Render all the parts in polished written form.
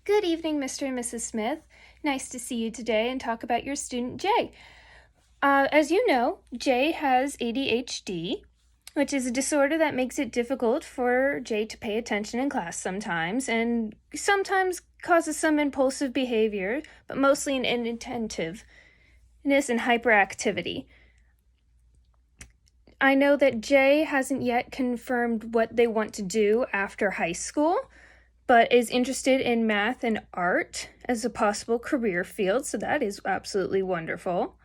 Good evening, Mr. and Mrs. Smith. Nice to see you today and talk about your student Jay. As you know, Jay has ADHD, which is a disorder that makes it difficult for Jay to pay attention in class sometimes, and sometimes causes some impulsive behavior, but mostly an inattentiveness and hyperactivity. I know that Jay hasn't yet confirmed what they want to do after high school, but is interested in math and art as a possible career field, so that is absolutely wonderful.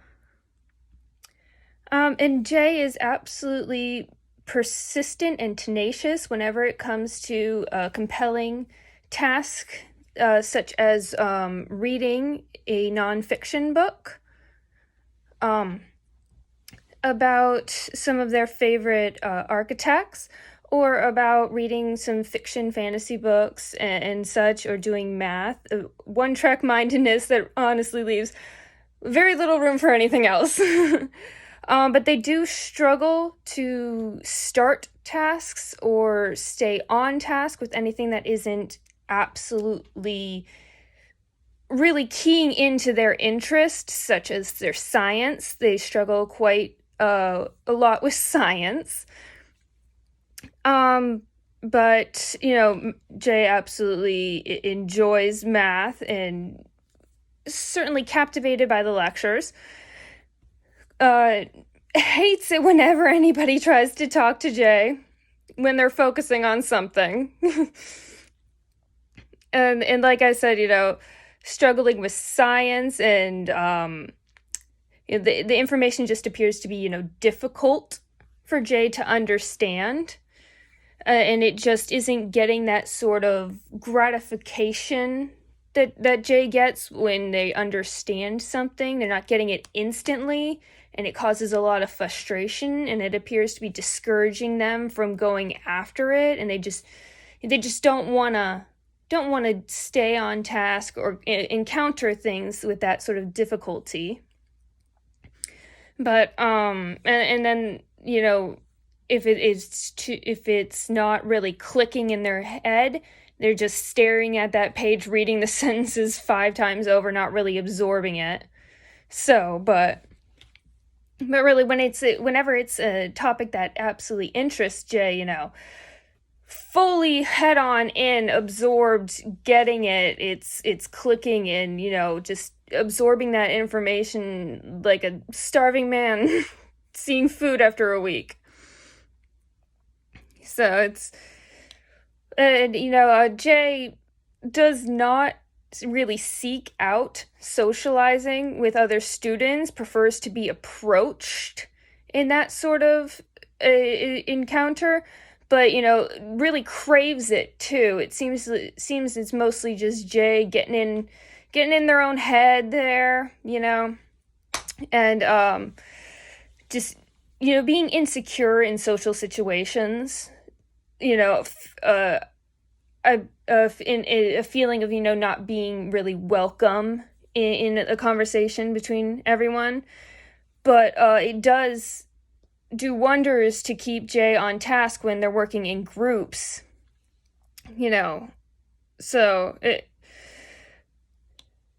And Jay is absolutely persistent and tenacious whenever it comes to a compelling task, such as reading a nonfiction book about some of their favorite architects, or about reading some fiction fantasy books and such, or doing math. One-track mindedness that honestly leaves very little room for anything else. But they do struggle to start tasks or stay on task with anything that isn't absolutely really keying into their interests, such as their science. They struggle quite a lot with science. But, Jay absolutely enjoys math and certainly captivated by the lectures. Hates it whenever anybody tries to talk to Jay when they're focusing on something. and like I said, struggling with science, and the information just appears to be, difficult for Jay to understand. And it just isn't getting that sort of gratification that Jay gets when they understand something. They're not getting it instantly, and it causes a lot of frustration, and it appears to be discouraging them from going after it, and they just don't want to stay on task or encounter things with that sort of difficulty. But and then if it's not really clicking in their head, they're just staring at that page, reading the sentences 5 times over, not really absorbing it. So, but really, whenever it's a topic that absolutely interests Jay, fully head on in, absorbed, getting it, it's clicking in, just absorbing that information like a starving man seeing food after a week. So it's, Jay does not really seek out socializing with other students, prefers to be approached in that sort of encounter, but, really craves it too. It seems it's mostly just Jay getting in their own head there, and just, being insecure in social situations. A feeling of, not being really welcome in a conversation between everyone. But it does do wonders to keep Jay on task when they're working in groups. So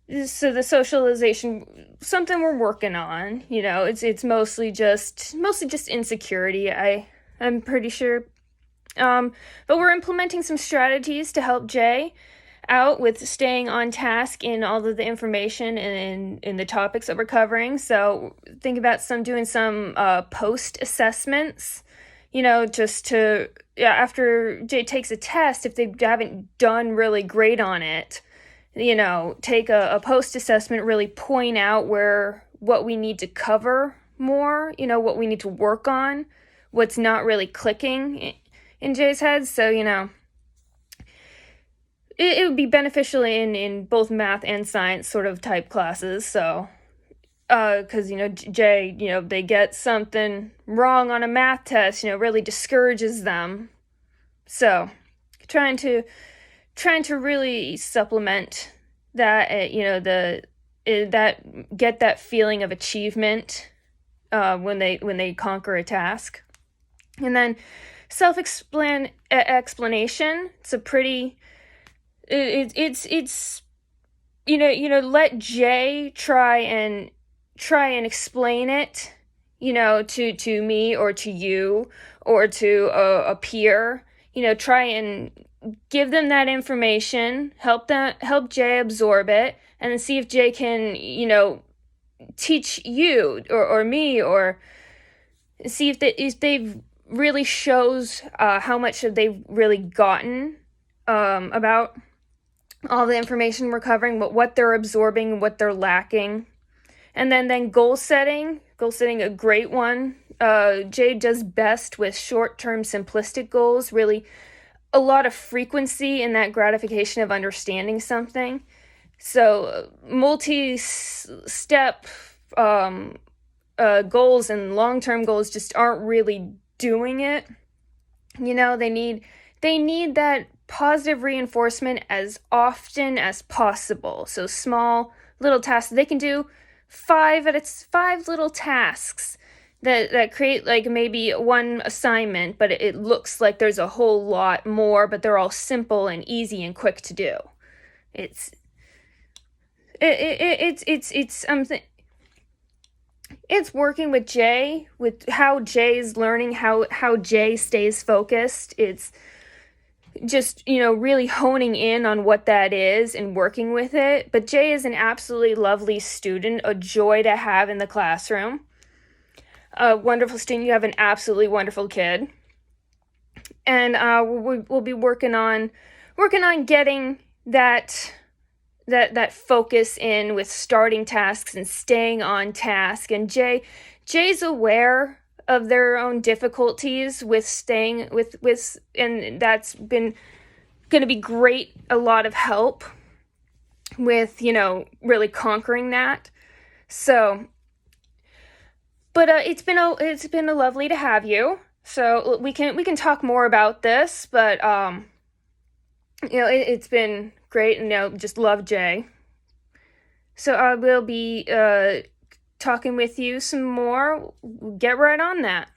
the socialization, something we're working on. It's mostly just insecurity. I'm pretty sure. But we're implementing some strategies to help Jay out with staying on task in all of the information and in the topics that we're covering. So think about doing some post assessments, just to, after Jay takes a test, if they haven't done really great on it, take a post assessment, really point out what we need to cover more, what we need to work on, what's not really clicking in Jay's head. So, it would be beneficial in both math and science sort of type classes. So, because, Jay, they get something wrong on a math test, really discourages them. So, trying to really supplement that, that get that feeling of achievement when they conquer a task. And then self-explanation. It's a pretty It's let Jay try and explain it, to me or to you or to a peer. Try and give them that information, help Jay absorb it, and then see if Jay can, teach you or me, or see if they've really shows how much have they really gotten about all the information we're covering, what they're absorbing, what they're lacking. And then goal setting, a great one. Jay does best with short-term simplistic goals, really a lot of frequency in that gratification of understanding something. So multi-step goals and long-term goals just aren't really doing it. They need that positive reinforcement as often as possible. So small little tasks they can do, five little tasks that create like maybe one assignment, but it looks like there's a whole lot more, but they're all simple and easy and quick to do. It's working with Jay, with how Jay's learning, how Jay stays focused. It's just, really honing in on what that is and working with it. But Jay is an absolutely lovely student, a joy to have in the classroom. A wonderful student. You have an absolutely wonderful kid. And we'll be working on getting that focus in with starting tasks and staying on task. And Jay's aware of their own difficulties with staying with and that's been going to be a lot of help with, really conquering that. So, but it's been a lovely to have you. So we can talk more about this, but it's been great, and just love Jay. So I will be talking with you some more. Get right on that.